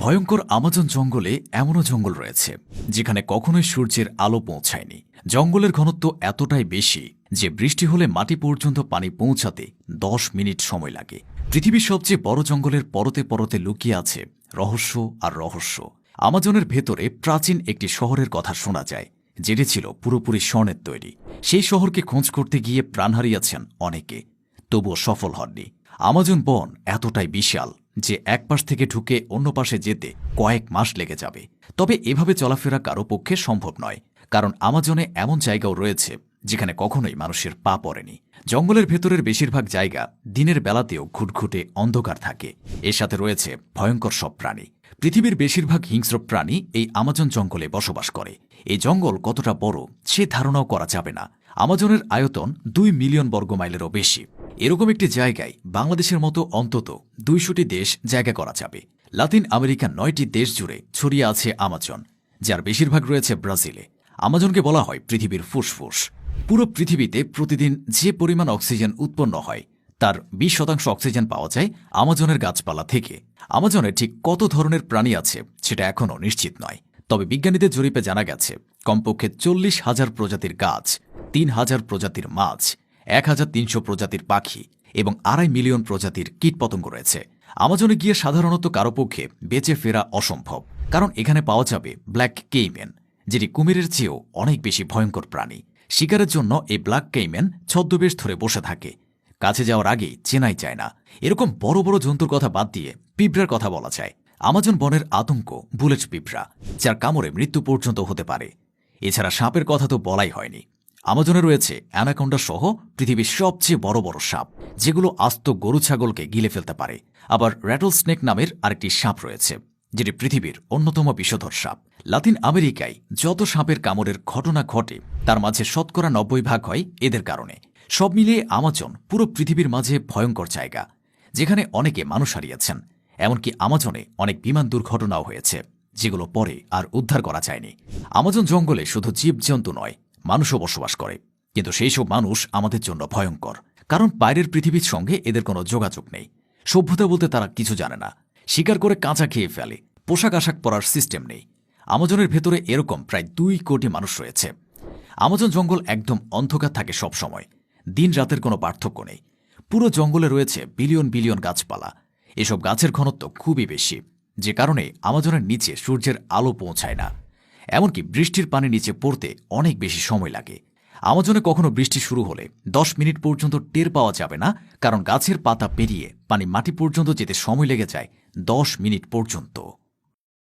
ভয়ঙ্কর আমাজন জঙ্গলে এমনও জঙ্গল রয়েছে যেখানে কখনোই সূর্যের আলো পৌঁছায়নি। জঙ্গলের ঘনত্ব এতটাই বেশি যে বৃষ্টি হলে মাটি পর্যন্ত পানি পৌঁছাতে 10 মিনিট সময় লাগে। পৃথিবীর সবচেয়ে বড় জঙ্গলের পরতে পরতে লুকিয়ে আছে রহস্য আর রহস্য। আমাজনের ভেতরে প্রাচীন একটি শহরের কথা শোনা যায়, যেটি ছিল পুরোপুরি স্বর্ণের তৈরি। সেই শহরকে খোঁজ করতে গিয়ে প্রাণ হারিয়েছেন অনেকে, তবুও সফল হননি। আমাজন বন এতটাই বিশাল যে এক পাশ থেকে ঢুকে অন্য পাশে যেতে কয়েক মাস লেগে যাবে। তবে এভাবে চলাফেরা কারো পক্ষে সম্ভব নয়, কারণ আমাজনে এমন জায়গাও রয়েছে যেখানে কখনোই মানুষের পা পড়েনি। জঙ্গলের ভেতরের বেশিরভাগ জায়গা দিনের বেলাতেও ঘুটঘুটে অন্ধকার থাকে। এর সাথে রয়েছে ভয়ঙ্কর সব প্রাণী। পৃথিবীর বেশিরভাগ হিংস্র প্রাণী এই আমাজন জঙ্গলে বসবাস করে। এই জঙ্গল কতটা বড় সে ধারণাও করা যাবে না। আমাজনের আয়তন 2 মিলিয়ন বর্গমাইলেরও বেশি। এরকম একটি জায়গায় বাংলাদেশের মতো অন্তত 200টি দেশ জায়গা করা যাবে। লাতিন আমেরিকার 9টি দেশ জুড়ে ছড়িয়ে আছে আমাজন, যার বেশিরভাগ রয়েছে ব্রাজিলে। আমাজনকে বলা হয় পৃথিবীর ফুসফুস। পুরো পৃথিবীতে প্রতিদিন যে পরিমাণ অক্সিজেন উৎপন্ন হয় তার 20% অক্সিজেন পাওয়া যায় আমাজনের গাছপালা থেকে। আমাজনে ঠিক কত ধরনের প্রাণী আছে সেটা এখনও নিশ্চিত নয়, তবে বিজ্ঞানীদের জরিপে জানা গেছে কমপক্ষে 40,000 প্রজাতির গাছ, 3,000 প্রজাতির মাছ, 1,300 প্রজাতির পাখি এবং 2.5 মিলিয়ন প্রজাতির কীটপতঙ্গ রয়েছে। আমাজনে গিয়ে সাধারণত কারো পক্ষে বেঁচে ফেরা অসম্ভব, কারণ এখানে পাওয়া যাবে ব্ল্যাক কেইম্যান, যেটি কুমিরের চেয়েও অনেক বেশি ভয়ঙ্কর প্রাণী। শিকারের জন্য এই ব্ল্যাক কেইম্যান ছদ্মবেশ ধরে বসে থাকে, কাছে যাওয়ার আগেই চেনাই যায় না। এরকম বড় বড় জন্তুর কথা বাদ দিয়ে পিঁপড়ার কথা বলা যায়। আমাজন বনের আতঙ্ক বুলেট পিঁপড়া, যার কামড়ে মৃত্যু পর্যন্ত হতে পারে। এছাড়া সাপের কথা তো বলাই হয়নি। আমাজনে রয়েছে অ্যানাকোন্ডা সহ পৃথিবীর সবচেয়ে বড় বড় সাপ, যেগুলো আস্ত গরু ছাগলকে গিলে ফেলতে পারে। আবার র্যাটল স্নেক নামের আরেকটি সাপ রয়েছে, যেটি পৃথিবীর অন্যতম বিষধর সাপ। লাতিন আমেরিকায় যত সাপের কামড়ের ঘটনা ঘটে তার মাঝে 90% হয় এদের কারণে। সব মিলিয়ে আমাজন পুরো পৃথিবীর মাঝে ভয়ঙ্কর জায়গা, যেখানে অনেকে মানুষ হারিয়েছেন। এমনকি আমাজনে অনেক বিমান দুর্ঘটনাও হয়েছে, যেগুলো পরে আর উদ্ধার করা যায়নি। আমাজন জঙ্গলে শুধু জীবজন্তু নয়, মানুষও বসবাস করে। কিন্তু সেই সব মানুষ আমাদের জন্য ভয়ঙ্কর, কারণ বাইরের পৃথিবীর সঙ্গে এদের কোনো যোগাযোগ নেই। সভ্যতা বলতে তারা কিছু জানে না, শিকার করে কাঁচা খেয়ে ফেলে, পোশাক আশাক পরার সিস্টেম নেই। আমাজনের ভেতরে এরকম প্রায় 2 কোটি মানুষ রয়েছে। আমাজন জঙ্গল একদম অন্ধকার থাকে সব সময়, দিন রাতের কোনো পার্থক্য নেই। পুরো জঙ্গলে রয়েছে বিলিয়ন বিলিয়ন গাছপালা। এসব গাছের ঘনত্ব খুবই বেশি, যে কারণে আমাজনের নিচে সূর্যের আলো পৌঁছায় না। এমনকি বৃষ্টির পানি নিচে পড়তে অনেক বেশি সময় লাগে। আমাজনে কখনো বৃষ্টি শুরু হলে 10 মিনিট পর্যন্ত টের পাওয়া যাবে না, কারণ গাছের পাতা পেরিয়ে পানি মাটি পর্যন্ত যেতে সময় লেগে যায় 10 মিনিট পর্যন্ত।